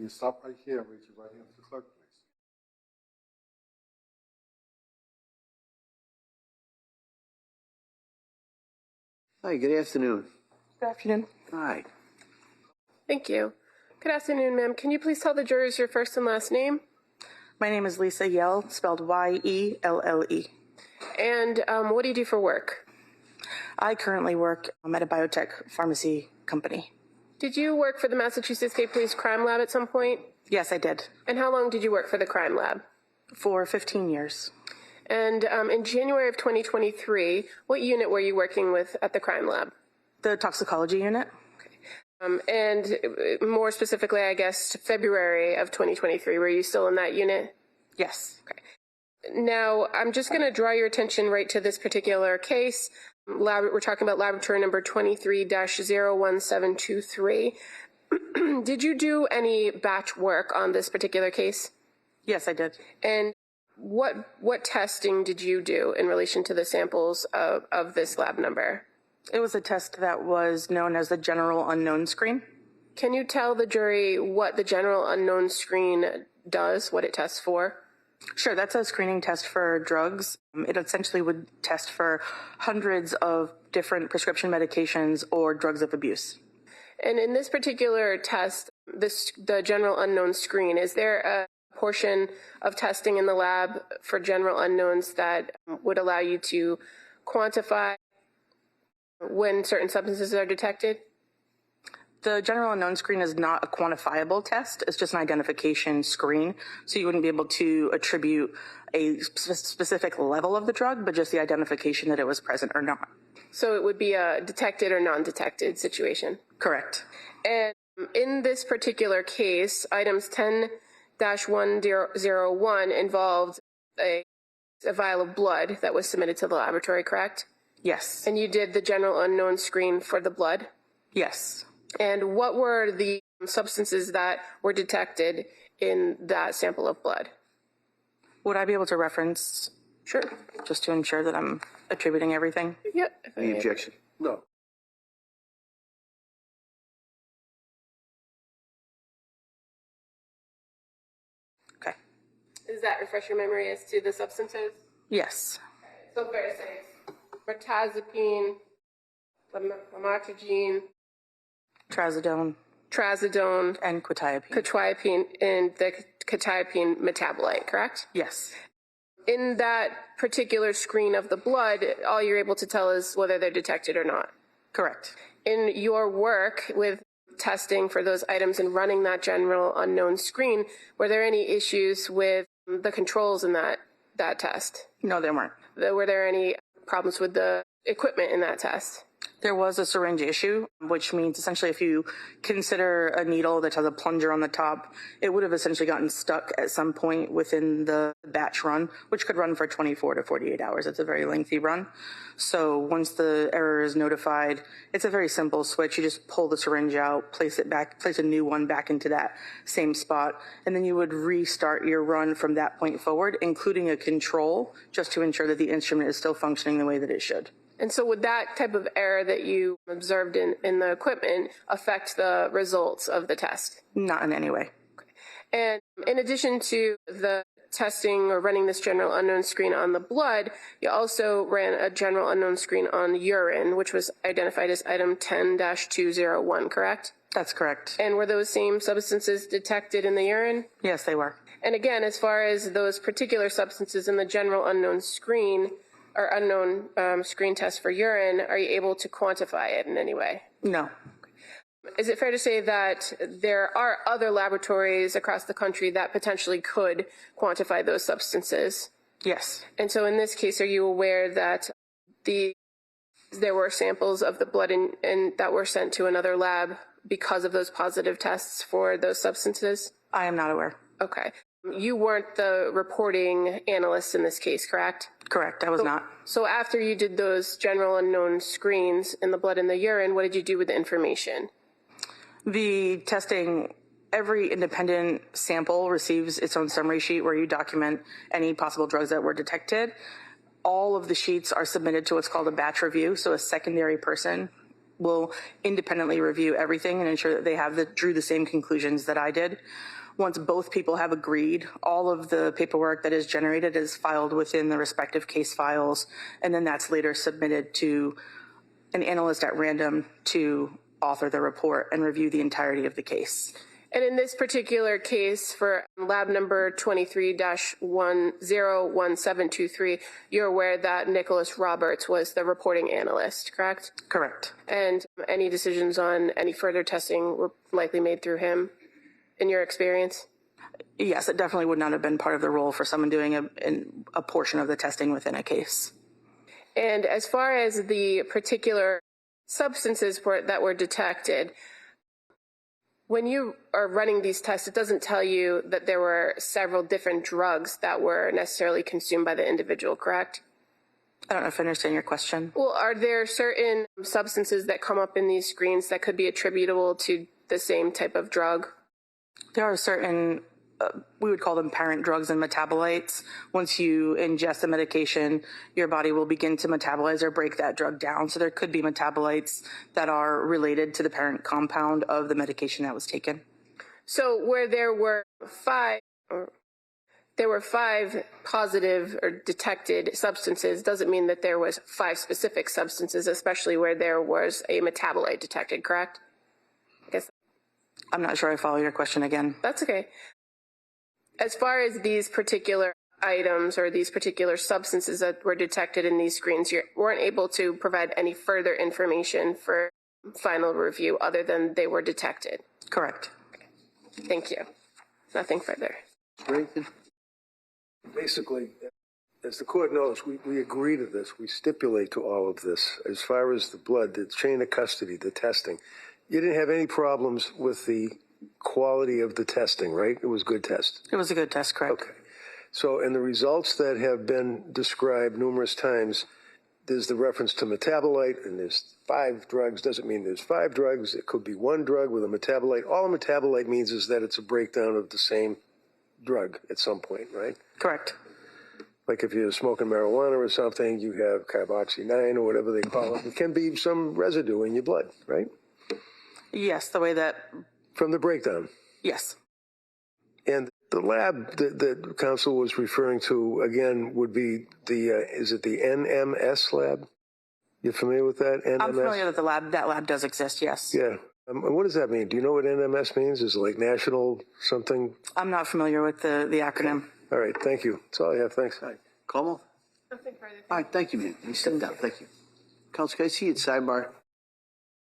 You stop right here and raise your right hand to the clerk, please. Hi, good afternoon. Good afternoon. Hi. Thank you. Good afternoon, ma'am. Can you please tell the jurors your first and last name? My name is Lisa Yelle, spelled Y-E-L-L-E. And what do you do for work? I currently work at a biotech pharmacy company. Did you work for the Massachusetts State Police Crime Lab at some point? Yes, I did. And how long did you work for the crime lab? For 15 years. And in January of 2023, what unit were you working with at the crime lab? The toxicology unit. And more specifically, I guess, February of 2023, were you still in that unit? Yes. Okay. Now, I'm just going to draw your attention right to this particular case. We're talking about laboratory number 23-01723. Did you do any batch work on this particular case? Yes, I did. And what testing did you do in relation to the samples of this lab number? It was a test that was known as the general unknown screen. Can you tell the jury what the general unknown screen does, what it tests for? Sure, that's a screening test for drugs. It essentially would test for hundreds of different prescription medications or drugs of abuse. And in this particular test, the general unknown screen, is there a portion of testing in the lab for general unknowns that would allow you to quantify when certain substances are detected? The general unknown screen is not a quantifiable test. It's just an identification screen. So you wouldn't be able to attribute a specific level of the drug, but just the identification that it was present or not. So it would be a detected or non-detected situation? Correct. And in this particular case, items 10-101 involved a vial of blood that was submitted to the laboratory, correct? Yes. And you did the general unknown screen for the blood? Yes. And what were the substances that were detected in that sample of blood? Would I be able to reference? Sure. Just to ensure that I'm attributing everything? Yep. Any objection? No. Okay. Does that refresh your memory as to the substances? Yes. So fair to say mirtazapine, lamotrigine, Trazodone. And quetiapine. quetiapine, and the quetiapine metabolite, correct? Yes. In that particular screen of the blood, all you're able to tell is whether they're detected or not. Correct. In your work with testing for those items and running that general unknown screen, were there any issues with the controls in that test? No, there weren't. Were there any problems with the equipment in that test? There was a syringe issue, which means essentially if you consider a needle that has a plunger on the top, it would have essentially gotten stuck at some point within the batch run, which could run for 24 to 48 hours. It's a very lengthy run. So once the error is notified, it's a very simple switch. You just pull the syringe out, place a new one back into that same spot, and then you would restart your run from that point forward, including a control, just to ensure that the instrument is still functioning the way that it should. And so would that type of error that you observed in the equipment affect the results of the test? Not in any way. Okay. And in addition to the testing or running this general unknown screen on the blood, you also ran a general unknown screen on urine, which was identified as item 10-201, correct? That's correct. And were those same substances detected in the urine? Yes, they were. And again, as far as those particular substances in the general unknown screen, or unknown screen test for urine, are you able to quantify it in any way? No. Is it fair to say that there are other laboratories across the country that potentially could quantify those substances? Yes. And so in this case, are you aware that there were samples of the blood and that were sent to another lab because of those positive tests for those substances? I am not aware. Okay. You weren't the reporting analyst in this case, correct? Correct, I was not. So after you did those general unknown screens in the blood and the urine, what did you do with the information? The testing, every independent sample receives its own summary sheet where you document any possible drugs that were detected. All of the sheets are submitted to what's called a batch review, so a secondary person will independently review everything and ensure that they drew the same conclusions that I did. Once both people have agreed, all of the paperwork that is generated is filed within the respective case files, and then that's later submitted to an analyst at random to author the report and review the entirety of the case. And in this particular case for lab number 23-101723, you're aware that Nicholas Roberts was the reporting analyst, correct? Correct. And any decisions on any further testing were likely made through him, in your experience? Yes, it definitely would not have been part of the role for someone doing a portion of the testing within a case. And as far as the particular substances that were detected, when you are running these tests, it doesn't tell you that there were several different drugs that were necessarily consumed by the individual, correct? I don't know if I understand your question. Well, are there certain substances that come up in these screens that could be attributable to the same type of drug? There are certain, we would call them parent drugs and metabolites. Once you ingest a medication, your body will begin to metabolize or break that drug down. So there could be metabolites that are related to the parent compound of the medication that was taken. So where there were five positive or detected substances doesn't mean that there was 5 specific substances, especially where there was a metabolite detected, correct? I guess I'm not sure I follow your question again. that's okay. As far as these particular items or these particular substances that were detected in these screens, you weren't able to provide any further information for final review other than they were detected. Correct. Thank you. Nothing further. Basically, as the court knows, we agree to this. We stipulate to all of this. As far as the blood, the chain of custody, the testing, you didn't have any problems with the quality of the testing, right? It was a good test. It was a good test, correct? Okay. So, and the results that have been described numerous times, there's the reference to metabolite, and there's 5 drugs. Doesn't mean there's 5 drugs. It could be 1 drug with a metabolite. All a metabolite means is that it's a breakdown of the same drug at some point, right? Correct. Like if you're smoking marijuana or something, you have carboxy-9 or whatever they call it. It can be some residue in your blood, right? Yes, the way that... From the breakdown. Yes. And the lab that counsel was referring to, again, would be is it the NMS lab? You familiar with that, NMS? I'm familiar that that lab does exist, yes. Yeah. What does that mean? Do you know what NMS means? Is it like national something? I'm not familiar with the acronym. All right, thank you. That's all I have. Thanks. All right. Como? Nothing further. All right, thank you, ma'am. You stepped down. Thank you. Counsel, can I see you at sidebar?